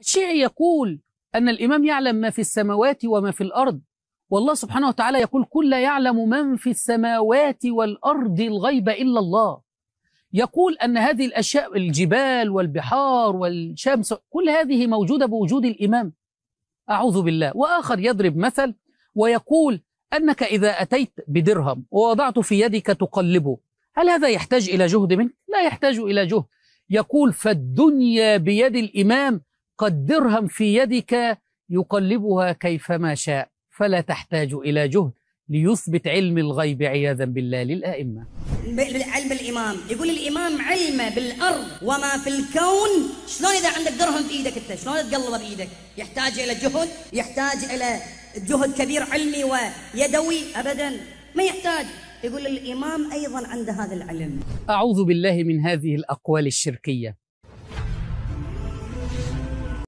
الشيعي يقول أن الإمام يعلم ما في السماوات وما في الأرض، والله سبحانه وتعالى يقول: قل لا يعلم من في السماوات والأرض الغيب إلا الله. يقول أن هذه الأشياء، الجبال والبحار والشمس، كل هذه موجودة بوجود الإمام. أعوذ بالله. وآخر يضرب مثل ويقول أنك إذا أتيت بدرهم ووضعته في يدك تقلبه، هل هذا يحتاج إلى جهد منك؟ لا يحتاج إلى جهد. يقول: فالدنيا بيد الإمام قد درهم في يدك يقلبها كيفما شاء، فلا تحتاج إلى جهد، ليثبت علم الغيب عياذا بالله للآئمة. علم الإمام، يقول الإمام علمه بالأرض وما في الكون. شلون إذا عندك درهم بإيدك أنت شلون تقلبه بإيدك؟ يحتاج إلى جهد؟ يحتاج إلى جهد كبير علمي ويدوي؟ أبدا ما يحتاج. يقول الإمام أيضا عنده هذا العلم. أعوذ بالله من هذه الأقوال الشركية.